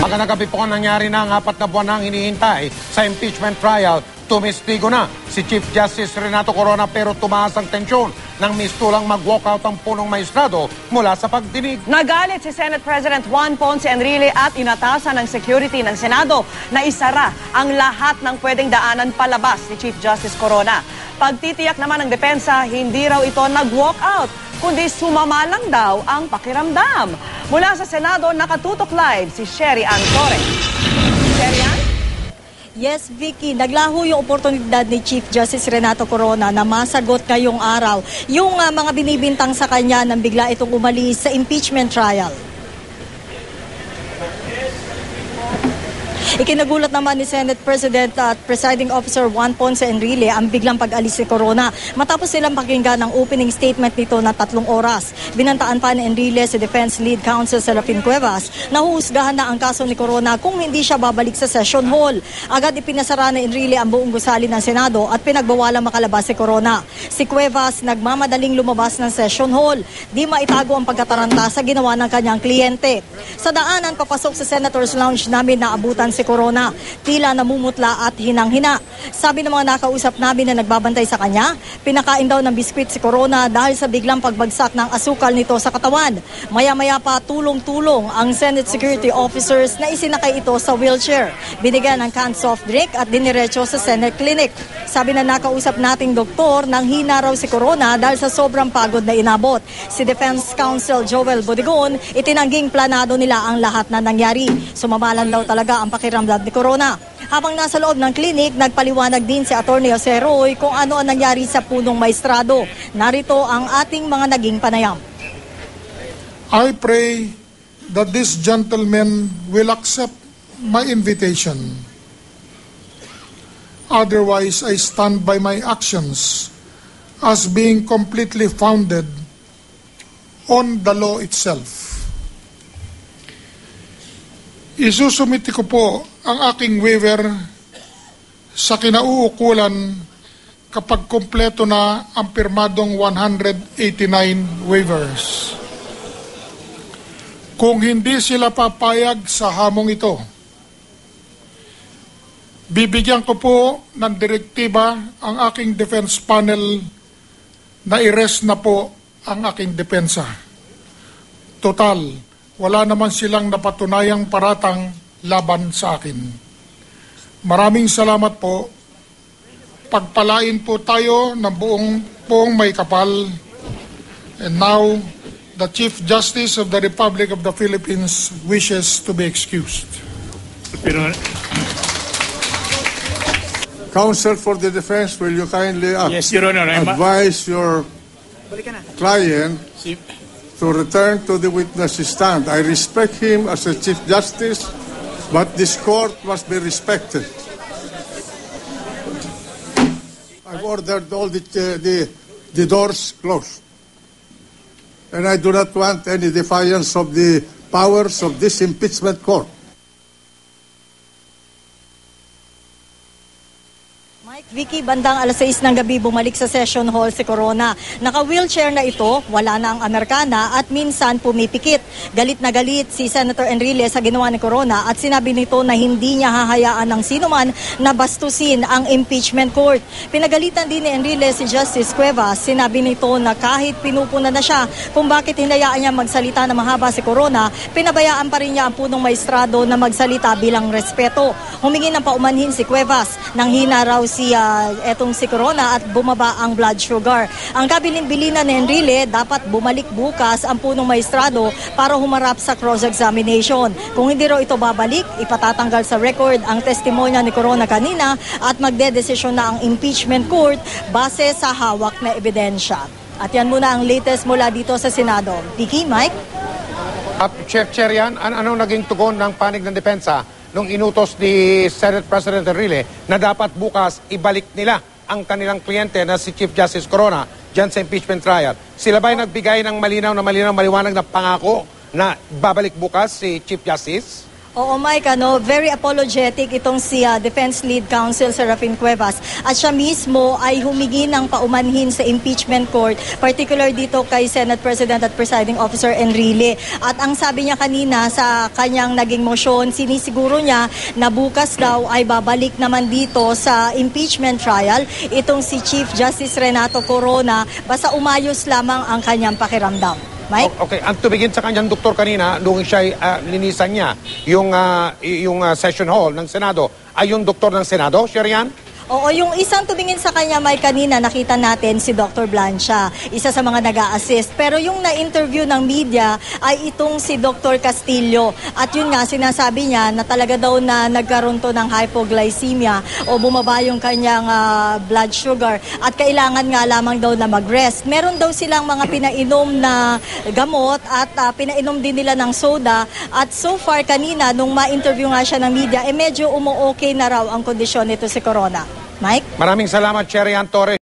Magandang gabi po, nangyari na ang 4 na buwan nang hinihintay sa impeachment trial. Tumistigo na si Chief Justice Renato Corona pero tumaas ang tensyon nang mistulang mag-walkout ang punong maestrado mula sa pagdinig. Nagalit si Senate President Juan Ponce Enrile at inatasan ng security ng Senado na isara ang lahat ng pwedeng daanan palabas ni Chief Justice Corona. Pagtitiyak naman ng depensa, hindi raw ito nag-walkout, kundi sumama lang daw ang pakiramdam. Mula sa Senado, nakatutok live si Sherry Ann Torres. Sherry Ann? Yes, Vicky, naglaho yung oportunidad ni Chief Justice Renato Corona na masagot ngayong araw yung mga binibintang sa kanya nang bigla itong umalis sa impeachment trial. Ikinagulat naman ni Senate President at Presiding Officer Juan Ponce Enrile ang biglang pag-alis ni Corona matapos silang pakinggan ang opening statement nito na 3 oras. Binantaan pa ni Enrile si Defense Lead Counsel Serafin Cuevas na huhusgahan na ang kaso ni Corona kung hindi siya babalik sa session hall. Agad ipinasara ni Enrile ang buong gusali ng Senado at pinagbawalang makalabas si Corona. Si Cuevas nagmamadaling lumabas ng session hall. Di maitago ang pagkataranta sa ginawa ng kanyang kliyente. Sa daanan papasok sa Senator's Lounge namin na abutan si Corona, tila namumutla at hinang-hina. Sabi ng mga nakausap namin na nagbabantay sa kanya, pinakain daw ng biskwit si Corona dahil sa biglang pagbagsak ng asukal nito sa katawan. Maya-maya pa tulong-tulong ang Senate security officers na isinakay ito sa wheelchair. Binigyan ng canned soft drink at diniretso sa Senate Clinic. Sabi na nakausap nating doktor, nang hina raw si Corona dahil sa sobrang pagod na inabot. Si Defense Counsel Joel Bodigon, itinangging planado nila ang lahat na nangyari. Sumamalan daw talaga ang pakiramdam ni Corona. Habang nasa loob ng klinik, nagpaliwanag din si Attorney Jose Roy kung ano ang nangyari sa punong maestrado. Narito ang ating mga naging panayam. I pray that this gentleman will accept my invitation. Otherwise, I stand by my actions as being completely founded on the law itself. Isusumiti ko po ang aking waiver sa kinauukulan kapag kompleto na ang pirmadong 189 waivers. Kung hindi sila papayag sa hamong ito, bibigyan ko po ng direktiba ang aking defense panel na i-rest na po ang aking depensa. Total, wala naman silang napatunayang paratang laban sa akin. Maraming salamat po. Pagpalain po tayo ng buong may kapal. And now, the Chief Justice of the Republic of the Philippines wishes to be excused. Counsel for the defense, will you kindly yes, Your Honor, advise your client to return to the witness stand? I respect him as a Chief Justice, but this court must be respected. I've ordered all the doors closed. And I do not want any defiance of the powers of this impeachment court. Vicky, bandang alas 6 ng gabi bumalik sa session hall si Corona. Naka-wheelchair na ito, wala na ang Amerikana at minsan pumipikit. Galit na galit si Senator Enrile sa ginawa ni Corona at sinabi nito na hindi niya hahayaan ng sinuman na bastusin ang impeachment court. Pinagalitan din ni Enrile si Justice Cuevas. Sinabi nito na kahit pinupuna na siya kung bakit hinayaan niya magsalita na mahaba si Corona, pinabayaan pa rin niya ang punong maestrado na magsalita bilang respeto. Humingi ng paumanhin si Cuevas nang hina raw etong si Corona at bumaba ang blood sugar. Ang kabilin-bilinan ni Enrile, dapat bumalik bukas ang punong maestrado para humarap sa cross-examination. Kung hindi raw ito babalik, ipatatanggal sa record ang testimonya ni Corona kanina at magdedesisyon na ang impeachment court base sa hawak na ebidensya. At yan muna ang latest mula dito sa Senado. Vicky, Mike? At Chef Cherian, anong naging tugon ng panig ng depensa nung inutos ni Senate President Enrile na dapat bukas ibalik nila ang kanilang kliyente na si Chief Justice Corona dyan sa impeachment trial? Sila ba'y nagbigay ng maliwanag na pangako na babalik bukas si Chief Justice? Oo, Mike, very apologetic itong si Defense Lead Counsel Serafin Cuevas. At siya mismo ay humingi ng paumanhin sa impeachment court, particular dito kay Senate President at Presiding Officer Enrile. At ang sabi niya kanina sa kanyang naging motion, sinisiguro niya na bukas daw ay babalik naman dito sa impeachment trial itong si Chief Justice Renato Corona basta umayos lamang ang kanyang pakiramdam. Mike? Okay, ang tumingin sa kanyang doktor kanina, nung siya linisan niya yung session hall ng Senado, ay yung doktor ng Senado, Sherian? Oo, yung isang tumingin sa kanya, Mike, kanina nakita natin si Dr. Blancha, isa sa mga nag-a-assist. Pero yung na-interview ng media ay itong si Dr. Castillo. At yun nga, sinasabi niya na talaga daw na nagkaroon to ng hypoglycemia o bumaba yung kanyang blood sugar at kailangan nga lamang daw na mag-rest. Meron daw silang mga pinainom na gamot at pinainom din nila ng soda. At so far kanina, nung ma-interview nga siya ng media, medyo umu-okay na raw ang kondisyon nito si Corona. Mike? Maraming salamat, Sherian Torres.